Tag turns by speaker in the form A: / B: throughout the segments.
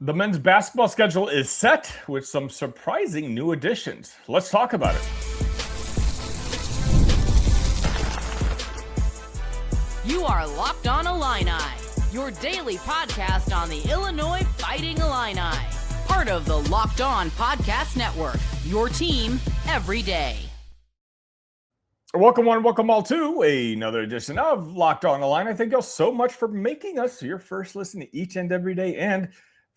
A: The men's basketball schedule is set with some surprising new additions. Let's talk about it.
B: You are Locked On Illini, your daily podcast on the Illinois Fighting Illini. Part of the Locked On Podcast Network, your team every day.
A: Welcome one, welcome all to another edition of Locked On Illini. Thank you all so much for making us your first listen each and every day. And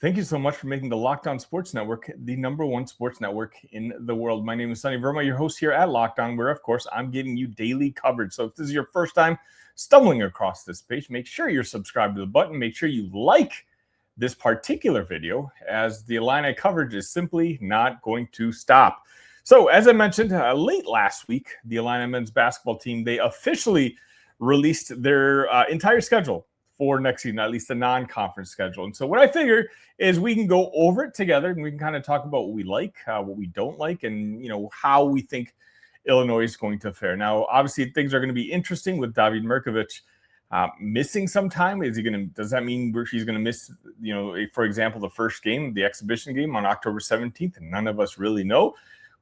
A: thank you so much for making the Locked On Sports Network the number one sports network in the world. My name is Sonny Verma, your host here at Locked On, where, of course, I'm giving you daily coverage. So if this is your first time stumbling across this page, make sure you're subscribed to the button. Make sure you like this particular video, as the Illini coverage is simply not going to stop. So as I mentioned, late last week, the Illini men's basketball team, they officially released their entire schedule for next season, at least the non-conference schedule. And so what I figure is we can go over it together and we can kind of talk about what we like, what we don't like, and how we think Illinois is going to fare. Now, obviously, things are going to be interesting with David Mirkovic missing some time. Does that mean he's going to miss, for example, the first game, the exhibition game on October 17th? And none of us really know.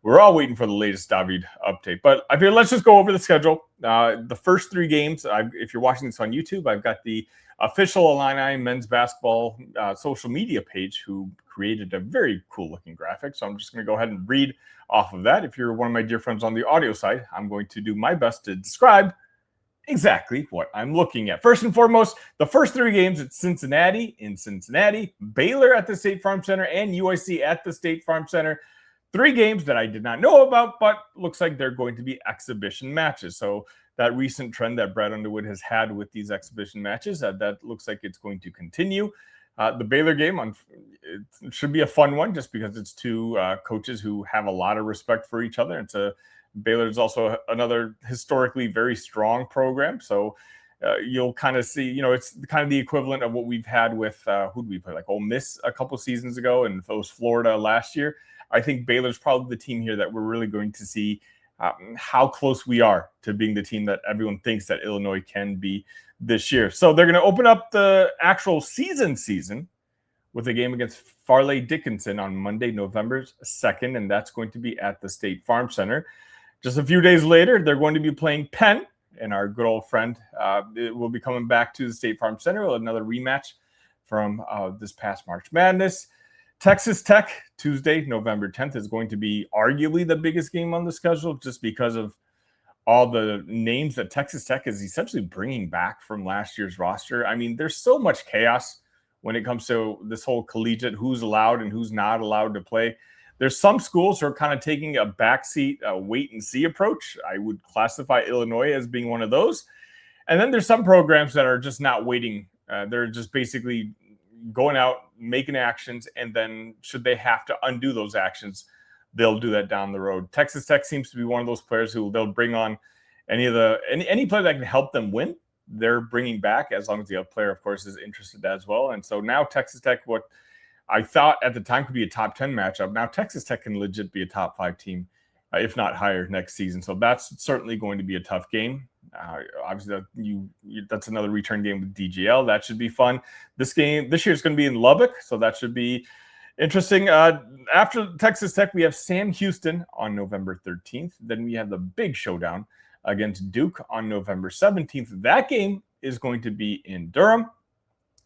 A: We're all waiting for the latest David update. But I feel let's just go over the schedule. The first three games, if you're watching this on YouTube, I've got the official Illini men's basketball social media page, who created a very cool-looking graphic. So I'm just going to go ahead and read off of that. If you're one of my dear friends on the audio side, I'm going to do my best to describe exactly what I'm looking at. First and foremost, the first three games, it's Cincinnati in Cincinnati, Baylor at the State Farm Center, and UIC at the State Farm Center. Three games that I did not know about, but looks like they're going to be exhibition matches. So that recent trend that Brad Underwood has had with these exhibition matches, that looks like it's going to continue. The Baylor game it should be a fun one, just because it's two coaches who have a lot of respect for each other. And Baylor is also another historically very strong program. So you'll kind of see, it's kind of the equivalent of what we've had with, who did we play? Like Ole Miss a couple seasons ago, and it was Florida last year. I think Baylor's probably the team here that we're really going to see how close we are to being the team that everyone thinks that Illinois can be this year. So they're going to open up the actual season with a game against Farley Dickinson on Monday, November 2nd, and that's going to be at the State Farm Center. Just a few days later, they're going to be playing Penn, and our good old friend will be coming back to the State Farm Center, another rematch from this past March Madness. Texas Tech, Tuesday, November 10th, is going to be arguably the biggest game on the schedule, just because of all the names that Texas Tech is essentially bringing back from last year's roster. I mean, there's so much chaos when it comes to this whole collegiate, who's allowed and who's not allowed to play. There's some schools who are kind of taking a backseat, wait-and-see approach. I would classify Illinois as being one of those. And then there's some programs that are just not waiting. They're just basically going out, making actions, and then should they have to undo those actions, they'll do that down the road. Texas Tech seems to be one of those players who they'll bring on any player that can help them win. They're bringing back, as long as the other player, of course, is interested as well. And so now Texas Tech, what I thought at the time could be a top 10 matchup, now Texas Tech can legit be a top 5 team, if not higher, next season. So that's certainly going to be a tough game. Obviously, that's another return game with DGL. That should be fun. This year is going to be in Lubbock, so that should be interesting. After Texas Tech, we have Sam Houston on November 13th. Then we have the big showdown against Duke on November 17th. That game is going to be in Durham.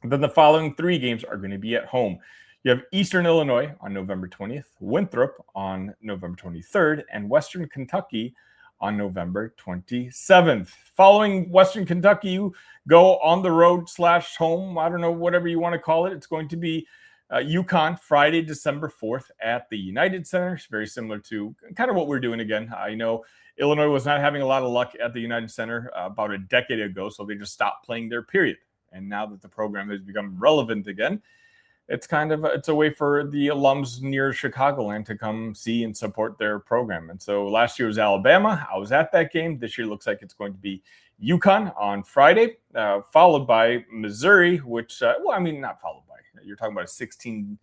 A: Then the following three games are going to be at home. You have Eastern Illinois on November 20th, Winthrop on November 23rd, and Western Kentucky on November 27th. Following Western Kentucky, you go on the road / home. I don't know, whatever you want to call it. It's going to be UConn Friday, December 4th at the United Center. It's very similar to kind of what we're doing again. I know Illinois was not having a lot of luck at the United Center about a decade ago, so they just stopped playing there, period. And now that the program has become relevant again, it's a way for the alums near Chicagoland to come see and support their program. And so last year was Alabama. I was at that game. This year looks like it's going to be UConn on Friday, followed by Missouri, which, not followed by. You're talking about 16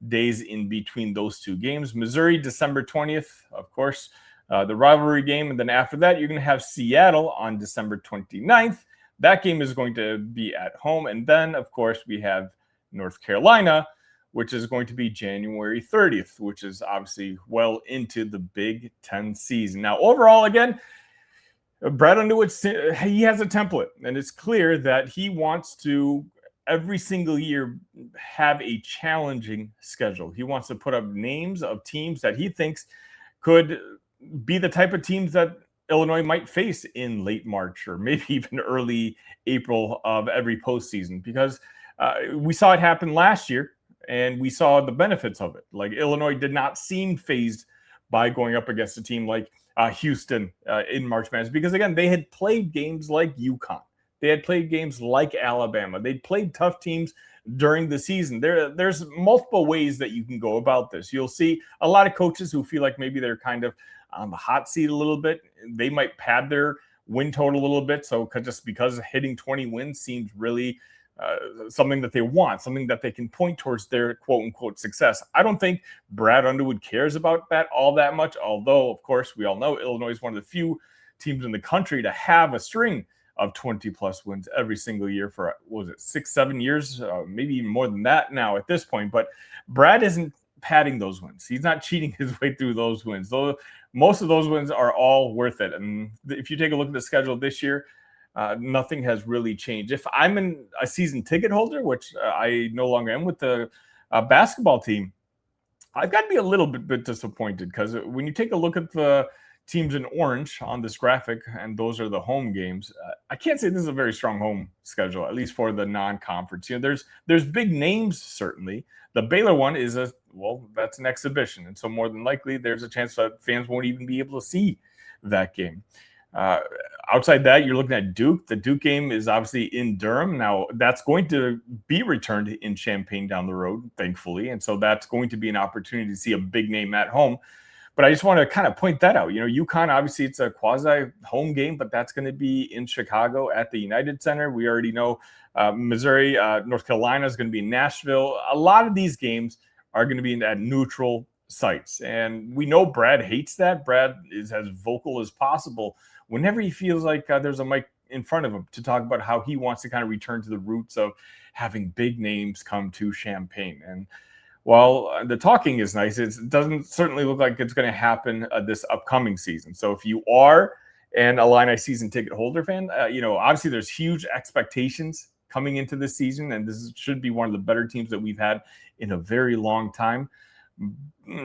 A: days in between those two games. Missouri, December 20th, of course, the rivalry game. And then after that, you're going to have Seattle on December 29th. That game is going to be at home. And then, of course, we have North Carolina which is going to be January 30th, which is obviously well into the Big Ten season. Now, overall, again, Brad Underwood, he has a template, and it's clear that he wants to every single year have a challenging schedule. He wants to put up names of teams that he thinks could be the type of teams that Illinois might face in late March or maybe even early April of every postseason, because we saw it happen last year and we saw the benefits of it. Like, Illinois did not seem phased by going up against a team like Houston in March Madness, because again, they had played games like UConn. They had played games like Alabama. They'd played tough teams during the season. There's multiple ways that you can go about this. You'll see a lot of coaches who feel like maybe they're kind of on the hot seat a little bit. They might pad their win total a little bit. So just because hitting 20 wins seems really something that they want, something that they can point towards their quote unquote success. I don't think Brad Underwood cares about that all that much. Although, of course, we all know Illinois is one of the few teams in the country to have a string of 20 plus wins every single year for, what was it, 6-7 years, maybe even more than that now at this point. But Brad isn't padding those wins. He's not cheating his way through those wins. Though most of those wins are all worth it. And if you take a look at the schedule this year, nothing has really changed. If I'm a season ticket holder, which I no longer am with the basketball team, I've got to be a little bit disappointed, because when you take a look at the teams in orange on this graphic, and those are the home games, I can't say this is a very strong home schedule, at least for the non-conference. You know, there's big names, certainly. The Baylor one is that's an exhibition, and so more than likely there's a chance that fans won't even be able to see that game. Outside that, you're looking at Duke. The Duke game is obviously in Durham. Now, that's going to be returned in Champaign down the road, thankfully, and so that's going to be an opportunity to see a big name at home. But I just want to kind of point that out. You know, UConn, obviously, it's a quasi-home game, but that's going to be in Chicago at the United Center. We already know Missouri, North Carolina is going to be in Nashville. A lot of these games are going to be at neutral sites. And we know Brad hates that. Brad is as vocal as possible whenever he feels like there's a mic in front of him to talk about how he wants to kind of return to the roots of having big names come to Champaign. And while the talking is nice, it doesn't certainly look like it's going to happen this upcoming season. So if you are an Illini season ticket holder fan, obviously there's huge expectations coming into this season, and this should be one of the better teams that we've had in a very long time.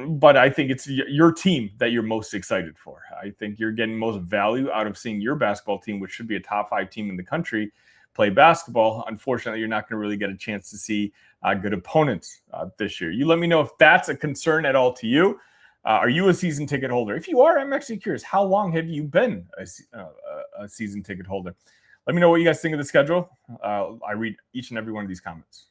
A: But I think it's your team that you're most excited for. I think you're getting most value out of seeing your basketball team, which should be a top 5 team in the country, play basketball. Unfortunately, you're not going to really get a chance to see good opponents this year. You let me know if that's a concern at all to you. Are you a season ticket holder? If you are, I'm actually curious. How long have you been a season ticket holder? Let me know what you guys think of the schedule. I read each and every one of these comments.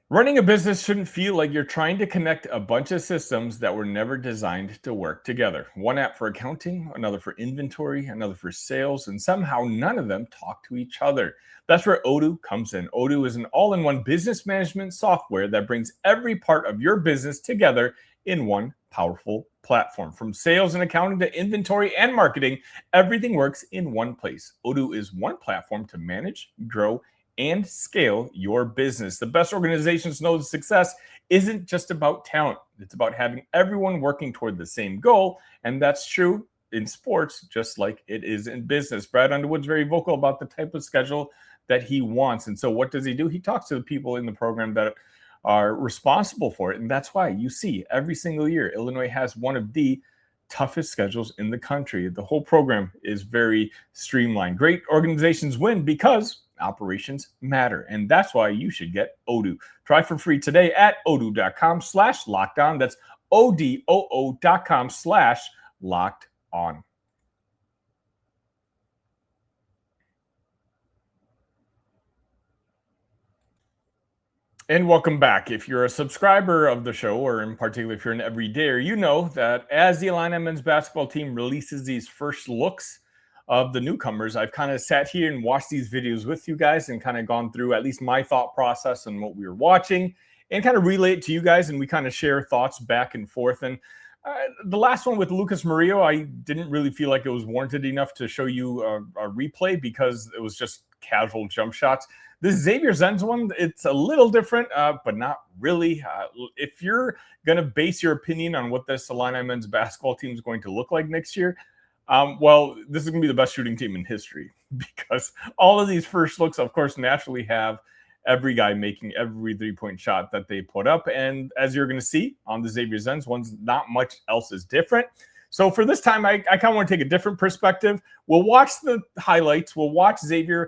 A: Running a business shouldn't feel like you're trying to connect a bunch of systems that were never designed to work together. One app for accounting, another for inventory, another for sales, and somehow none of them talk to each other. That's where Odoo comes in. Odoo is an all-in-one business management software that brings every part of your business together in one powerful platform. From sales and accounting to inventory and marketing, everything works in one place. Odoo is one platform to manage, grow, and scale your business. The best organizations know that success isn't just about talent. It's about having everyone working toward the same goal. And that's true in sports, just like it is in business. Brad Underwood's very vocal about the type of schedule that he wants. And so what does he do? He talks to the people in the program that are responsible for it. And that's why you see every single year, Illinois has one of the toughest schedules in the country. The whole program is very streamlined. Great organizations win because operations matter. And that's why you should get Odoo. Try for free today at odoo.com/lockedon. That's odoo.com/lockedon. And welcome back. If you're a subscriber of the show, or in particular, if you're an everydayer, you know that as the Illini men's basketball team releases these first looks of the newcomers, I've kind of sat here and watched these videos with you guys and kind of gone through at least my thought process and what we were watching and kind of relay it to you guys. And we kind of share thoughts back and forth. And The last one with Lucas Murillo, I didn't really feel like it was warranted enough to show you a replay because it was just casual jump shots. This Zavier Zens one, it's a little different, but not really. If you're going to base your opinion on what this Illini men's basketball team is going to look like next year, well, this is going to be the best shooting team in history because all of these first looks, of course, naturally have every guy making every three-point shot that they put up. And as you're going to see on the Zavier Zens ones, not much else is different. So for this time, I kind of want to take a different perspective. We'll watch the highlights. We'll watch Zavier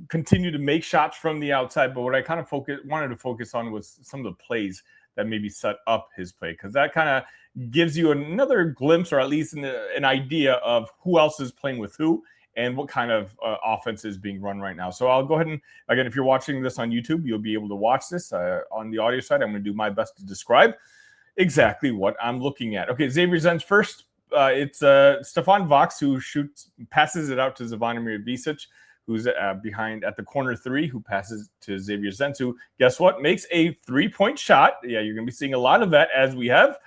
A: continue to make shots from the outside. But what I kind of wanted to focus on was some of the plays that maybe set up his play, because that kind of gives you another glimpse, or at least an idea of who else is playing with who and what kind of offense is being run right now. So I'll go ahead and, again, if you're watching this on YouTube, you'll be able to watch this. On the audio side, I'm going to do my best to describe exactly what I'm looking at. Okay, Zavier Zens first. It's Stefan Vox who passes it out to Zavier Zens, who's behind at the corner three, who passes to Zavier Zens, who, guess what, makes a three-point shot. Yeah, you're going to be seeing a lot of that as we have.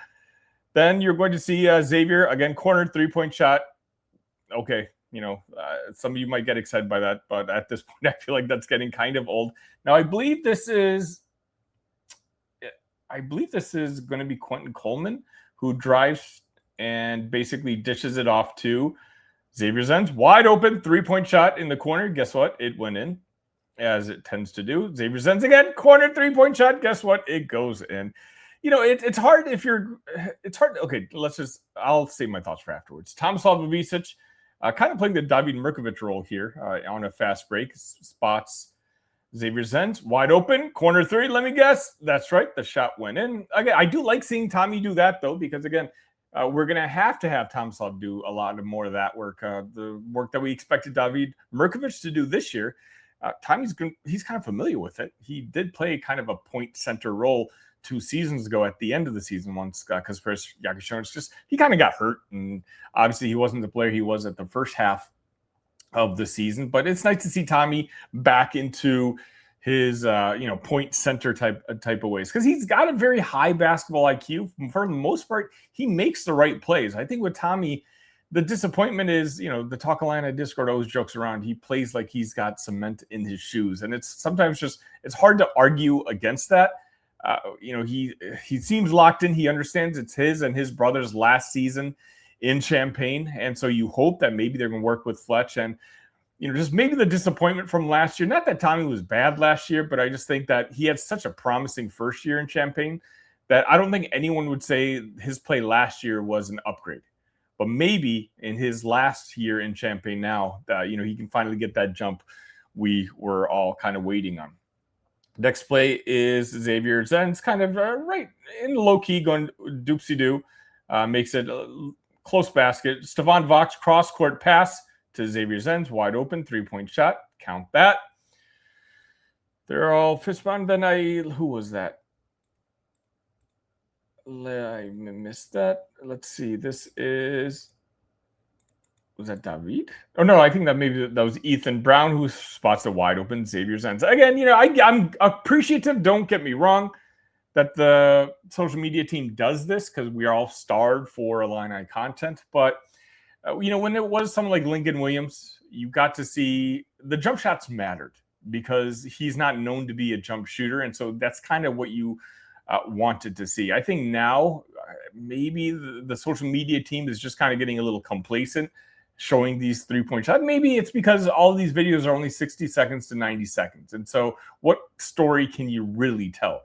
A: Then you're going to see Zavier, again, corner three-point shot. Okay. Some of you might get excited by that, but at this point, I feel like that's getting kind of old. Now, I believe this is going to be Quentin Coleman, who drives and basically dishes it off to Zavier Zens. Wide open, three-point shot in the corner. Guess what? It went in, as it tends to do. Zavier Zens again, corner three-point shot. Guess what? It goes in. It's hard if you're – it's hard. Okay, I'll save my thoughts for afterwards. Tomislav Vucevic, kind of playing the David Mirkovic role here on a fast break. Spots Zavier Zens, wide open, corner three, let me guess. That's right, the shot went in. Again, I do like seeing Tommy do that, though, because, again, we're going to have Tomislav do a lot more of that work. The work that we expected David Mirkovic to do this year, he's kind of familiar with it. He did play kind of a point center role 2 seasons ago at the end of the season once Kasparis Yakashevich he kind of got hurt, and obviously he wasn't the player he was at the first half of the season. But it's nice to see Tommy back into his point center type of ways, because he's got a very high basketball IQ. For the most part, he makes the right plays. I think with Tommy, the disappointment is, the Talk Illini Discord always jokes around. He plays like he's got cement in his shoes, and it's sometimes it's hard to argue against that. He seems locked in. He understands it's his and his brother's last season in Champaign. And so you hope that maybe they're going to work with Fletch and, just maybe the disappointment from last year. Not that Tommy was bad last year, but I just think that he had such a promising first year in Champaign that I don't think anyone would say his play last year was an upgrade. But maybe in his last year in Champaign now, he can finally get that jump we were all kind of waiting on. Next play is Zavier Zens, kind of right in low-key going doopsie-doo. Makes it a close basket. Stefan Vox cross-court pass to Zavier Zens, wide open, three-point shot. Count that. They're all fist-bound. Then who was that? I missed that. Let's see. Was that David? Oh, no, I think that was Ethan Brown who spots the wide open Zavier Zens. Again, I'm appreciative, don't get me wrong, that the social media team does this, because we are all starved for Illini content. But, when it was someone like Lincoln Williams, you got to see the jump shots mattered, because he's not known to be a jump shooter. And so that's kind of what you wanted to see. I think now maybe the social media team is just kind of getting a little complacent, showing these three-point shots. Maybe it's because all of these videos are only 60 seconds to 90 seconds. And so what story can you really tell?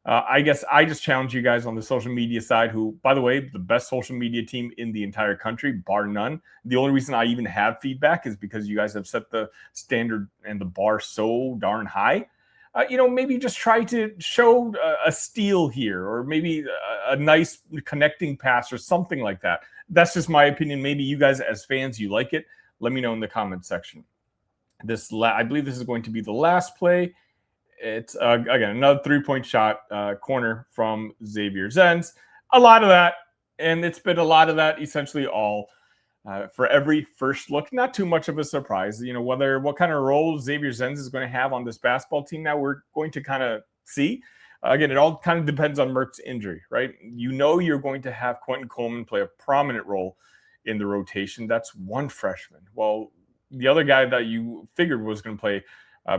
A: I guess I just challenge you guys on the social media side, who, by the way, the best social media team in the entire country, bar none. The only reason I even have feedback is because you guys have set the standard and the bar so darn high. Maybe just try to show a steal here, or maybe a nice connecting pass or something like that. That's just my opinion. Maybe you guys as fans, you like it. Let me know in the comment section. I believe this is going to be the last play. It's, again, another three-point shot, corner from Zavier Zens. A lot of that, and it's been a lot of that essentially all for every first look. Not too much of a surprise. What kind of role Zavier Zens is going to have on this basketball team now, we're going to kind of see. Again, it all kind of depends on Merck's injury, right? You know you're going to have Quentin Coleman play a prominent role in the rotation. That's one freshman. Well, the other guy that you figured was going to play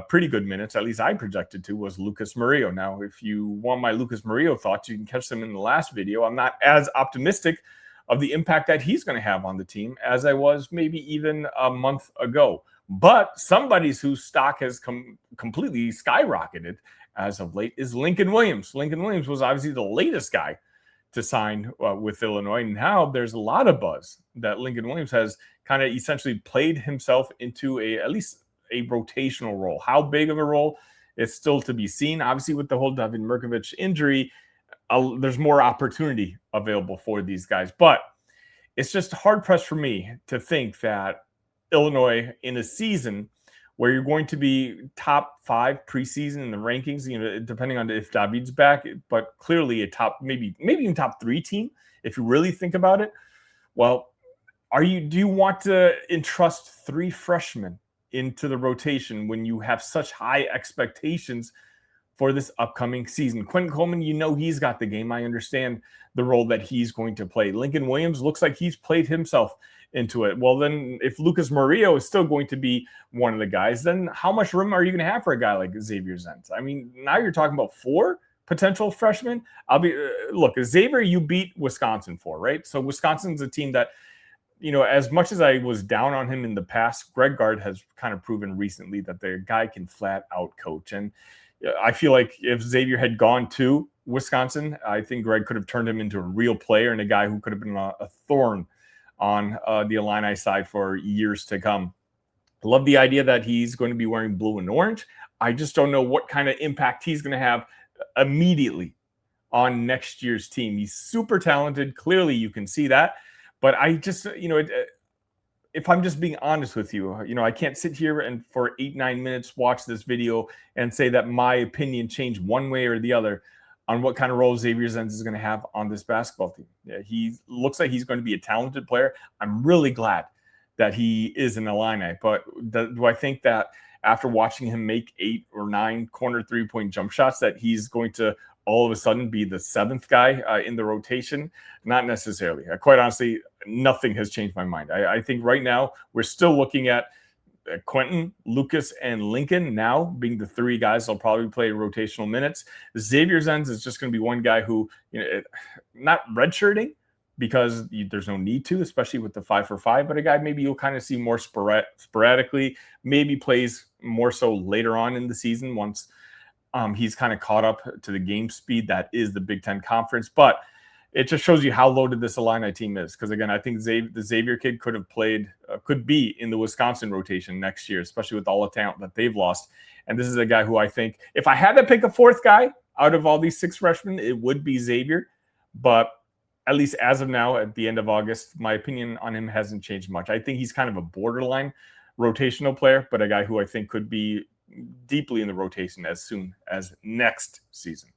A: pretty good minutes, at least I projected to, was Lucas Murillo. Now, if you want my Lucas Murillo thoughts, you can catch them in the last video. I'm not as optimistic of the impact that he's going to have on the team as I was maybe even a month ago. But somebody's whose stock has completely skyrocketed as of late is Lincoln Williams. Lincoln Williams was obviously the latest guy to sign with Illinois. Now there's a lot of buzz that Lincoln Williams has kind of essentially played himself into at least a rotational role. How big of a role is still to be seen. Obviously, with the whole David Mirkovic injury, there's more opportunity available for these guys. But it's just hard-pressed for me to think that Illinois, in a season where you're going to be top 5 preseason in the rankings, depending on if David's back, but clearly a top, maybe even top 3 team, if you really think about it. Well, do you want to entrust 3 freshmen into the rotation when you have such high expectations for this upcoming season? Quentin Coleman, he's got the game. I understand the role that he's going to play. Lincoln Williams looks like he's played himself into it. Well, then if Lucas Murillo is still going to be one of the guys, then how much room are you going to have for a guy like Zavier Zens? I mean, now you're talking about 4 potential freshmen. Look, Xavier, you beat Wisconsin for, right? So Wisconsin's a team that, as much as I was down on him in the past, Greg Gard has kind of proven recently that the guy can flat out coach. And I feel like if Xavier had gone to Wisconsin, I think Greg could have turned him into a real player and a guy who could have been a thorn on the Illini side for years to come. I love the idea that he's going to be wearing blue and orange. I just don't know what kind of impact he's going to have immediately on next year's team. He's super talented. Clearly, you can see that. But I just, if I'm just being honest with you, I can't sit here and for 8-9 minutes watch this video and say that my opinion changed one way or the other on what kind of role Zavier Zens is going to have on this basketball team. Yeah, he looks like he's going to be a talented player. I'm really glad that he is an Illini. But do I think that after watching him make 8 or 9 corner 3-point jump shots that he's going to all of a sudden be the 7th guy in the rotation? Not necessarily. Quite honestly, nothing has changed my mind. I think right now we're still looking at Quentin, Lucas, and Lincoln now being the 3 guys that'll probably play rotational minutes. Zavier Zens is just going to be one guy who, not redshirting because there's no need to, especially with the 5-for-5, but a guy maybe you'll kind of see more sporadically, maybe plays more so later on in the season once he's kind of caught up to the game speed that is the Big Ten Conference. But it just shows you how loaded this Illini team is. Because, again, I think the Xavier kid could be in the Wisconsin rotation next year, especially with all the talent that they've lost. And this is a guy who I think, if I had to pick a 4th guy out of all these 6 freshmen, it would be Xavier. But at least as of now, at the end of August, my opinion on him hasn't changed much. I think he's kind of a borderline rotational player, but a guy who I think could be deeply in the rotation as soon as next season.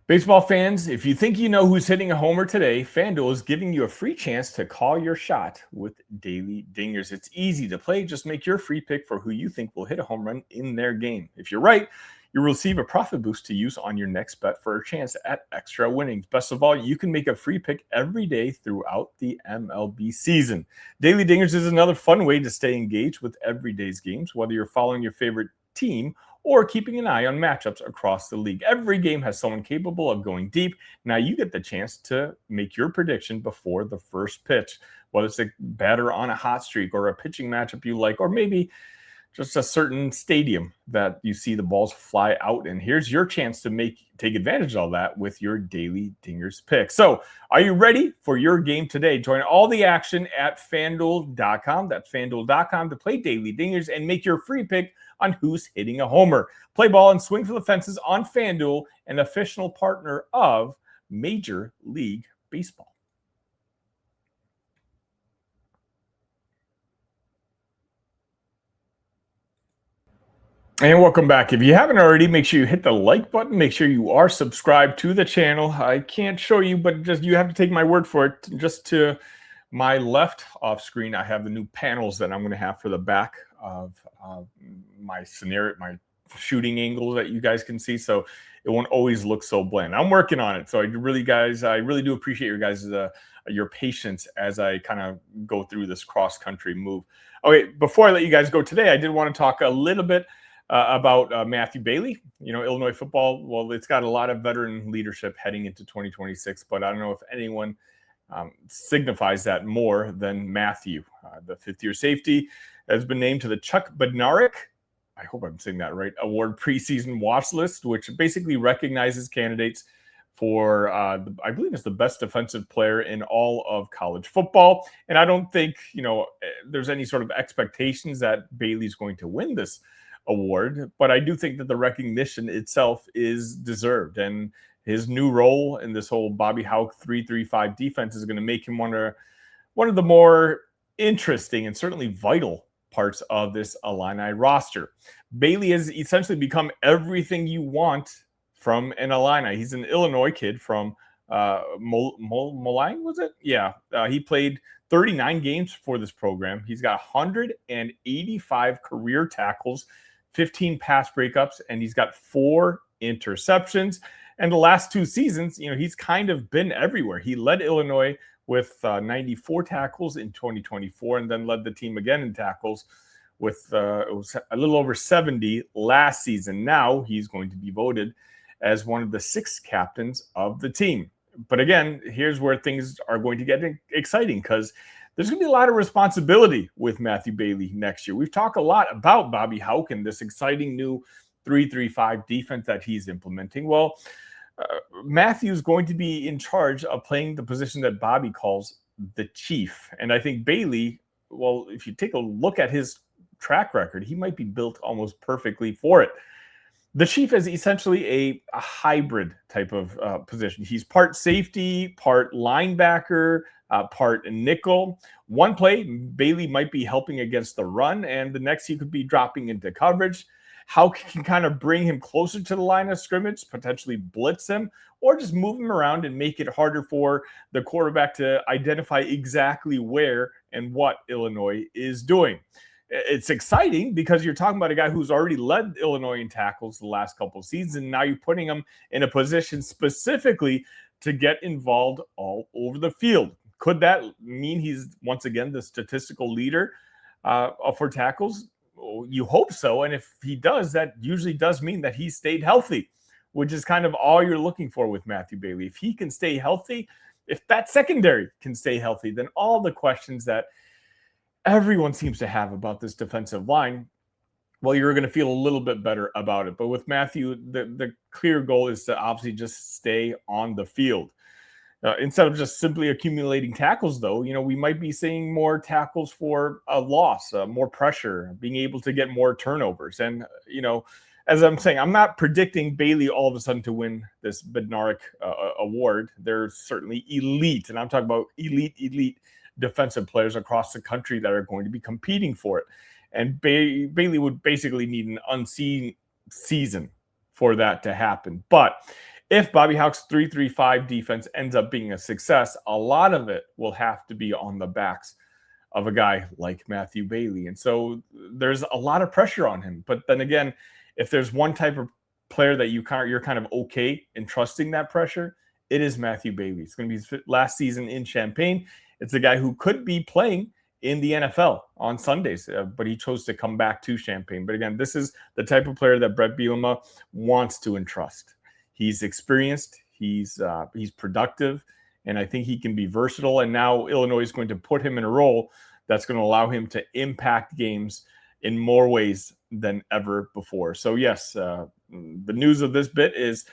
A: Baseball fans, if you think you know who's hitting a homer today, FanDuel is giving you a free chance to call your shot with Daily Dingers. It's easy to play. Just make your free pick for who you think will hit a home run in their game. If you're right, you'll receive a profit boost to use on your next bet for a chance at extra winnings. Best of all, you can make a free pick every day throughout the MLB season. Daily Dingers is another fun way to stay engaged with every day's games, whether you're following your favorite team or keeping an eye on matchups across the league. Every game has someone capable of going deep. Now you get the chance to make your prediction before the first pitch, whether it's a batter on a hot streak or a pitching matchup you like, or maybe just a certain stadium that you see the balls fly out in. Here's your chance to take advantage of all that with your Daily Dingers pick. So are you ready for your game today? Join all the action at FanDuel.com. That's FanDuel.com to play Daily Dingers and make your free pick on who's hitting a homer. Play ball and swing for the fences on FanDuel, an official partner of Major League Baseball. And welcome back. If you haven't already, make sure you hit the like button. Make sure you are subscribed to the channel. I can't show you, but just you have to take my word for it just to my left off screen, I have the new panels that I'm going to have for the back of my scenario, my shooting angle that you guys can see. So it won't always look so bland. I'm working on it. So I really do appreciate your guys' your patience as I kind of go through this cross country move. Okay, before I let you guys go today, I did want to talk a little bit about Matthew Bailey. Illinois football, well, it's got a lot of veteran leadership heading into 2026, but I don't know if anyone signifies that more than Matthew. The fifth-year safety has been named to the Chuck Bednarik, I hope I'm saying that right, award preseason watch list, which basically recognizes candidates for, I believe it's the best defensive player in all of college football. And I don't think, there's any sort of expectations that Bailey's going to win this award, but I do think that the recognition itself is deserved. And his new role in this whole Bobby Hauck 3-3-5 defense is going to make him one of the more interesting and certainly vital parts of this Illini roster. Bailey has essentially become everything you want from an Illini. He's an Illinois kid from Moline, was it? Yeah. He played 39 games for this program. He's got 185 career tackles, 15 pass breakups, and he's got 4 interceptions. And the last 2 seasons, he's kind of been everywhere. He led Illinois with 94 tackles in 2024, and then led the team again in tackles with it was a little over 70 last season. Now he's going to be voted as one of the 6 captains of the team. But again, here's where things are going to get exciting, because there's going to be a lot of responsibility with Matthew Bailey next year. We've talked a lot about Bobby Hauck and this exciting new 3-3-5 defense that he's implementing. Well, Matthew's going to be in charge of playing the position that Bobby calls the chief. And I think Bailey, well, if you take a look at his track record, he might be built almost perfectly for it. The chief is essentially a hybrid type of position. He's part safety, part linebacker, part nickel. One play, Bailey might be helping against the run, and the next he could be dropping into coverage. Hauck can kind of bring him closer to the line of scrimmage, potentially blitz him, or just move him around and make it harder for the quarterback to identify exactly where and what Illinois is doing. It's exciting because you're talking about a guy who's already led Illinois in tackles the last couple of seasons, and now you're putting him in a position specifically to get involved all over the field. Could that mean he's, once again, the statistical leader for tackles? You hope so. And if he does, that usually does mean that he stayed healthy, which is kind of all you're looking for with Matthew Bailey. If he can stay healthy, if that secondary can stay healthy, then all the questions that everyone seems to have about this defensive line, well, you're going to feel a little bit better about it. But with Matthew, the clear goal is to obviously just stay on the field. Instead of just simply accumulating tackles, though, we might be seeing more tackles for a loss, more pressure, being able to get more turnovers. And, as I'm saying, I'm not predicting Bailey all of a sudden to win this Bednarik award. They're certainly elite, and I'm talking about elite defensive players across the country that are going to be competing for it. And Bailey would basically need an unseen season for that to happen. But if Bobby Hauck's 3-3-5 defense ends up being a success, a lot of it will have to be on the backs of a guy like Matthew Bailey. And so there's a lot of pressure on him. But then again, if there's one type of player that you're kind of okay in trusting that pressure, it is Matthew Bailey. It's going to be his last season in Champaign. It's a guy who could be playing in the NFL on Sundays, but he chose to come back to Champaign. But again, this is the type of player that Brett Bielema wants to entrust. He's experienced, he's productive, and I think he can be versatile. And now Illinois is going to put him in a role that's going to allow him to impact games in more ways than ever before. So yes, the news of this bit is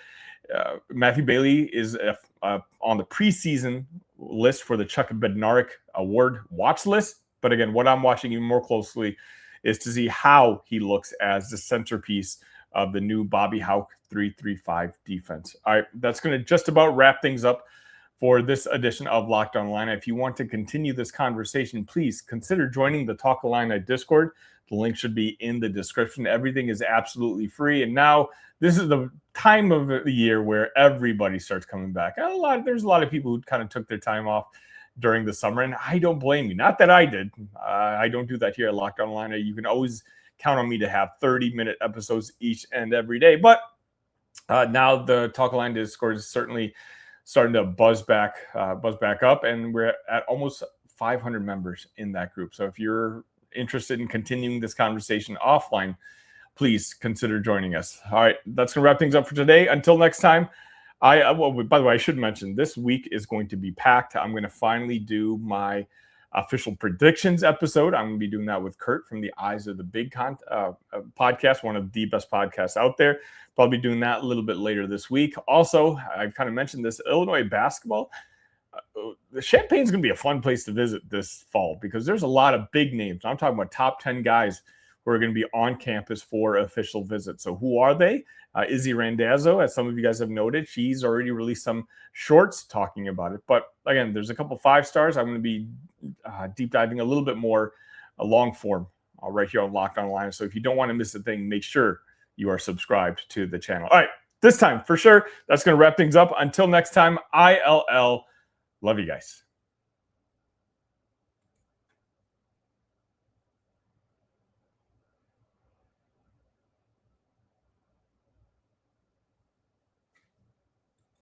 A: Matthew Bailey is on the preseason list for the Chuck Bednarik Award watch list. But again, what I'm watching even more closely is to see how he looks as the centerpiece of the new Bobby Hauck 3-3-5 defense. All right, that's going to just about wrap things up for this edition of Locked On Illini. If you want to continue this conversation, please consider joining the Talk Illini Discord. The link should be in the description. Everything is absolutely free. And now this is the time of the year where everybody starts coming back. There's a lot of people who kind of took their time off during the summer, and I don't blame you. Not that I did. I don't do that here at Locked On Illini. You can always count on me to have 30-minute episodes each and every day. But now the Talk Illini Discord is certainly starting to buzz back up, and we're at almost 500 members in that group. So if you're interested in continuing this conversation offline, please consider joining us. All right, that's going to wrap things up for today. Until next time, by the way, I should mention this week is going to be packed. I'm going to finally do my official predictions episode. I'm going to be doing that with Kurt from the Eyes of the Big podcast, one of the best podcasts out there. Probably doing that a little bit later this week. Also, I've kind of mentioned this, Illinois basketball. The Champaign's going to be a fun place to visit this fall because there's a lot of big names. I'm talking about top 10 guys who are going to be on campus for official visits. So who are they? Izzy Randazzo, as some of you guys have noted, she's already released some shorts talking about it. But again, there's a couple 5 stars. I'm going to be deep diving a little bit more long form right here on Locked On Illini. So if you don't want to miss a thing, make sure you are subscribed to the channel. All right, this time for sure, that's going to wrap things up. Until next time, ILL. Love you guys.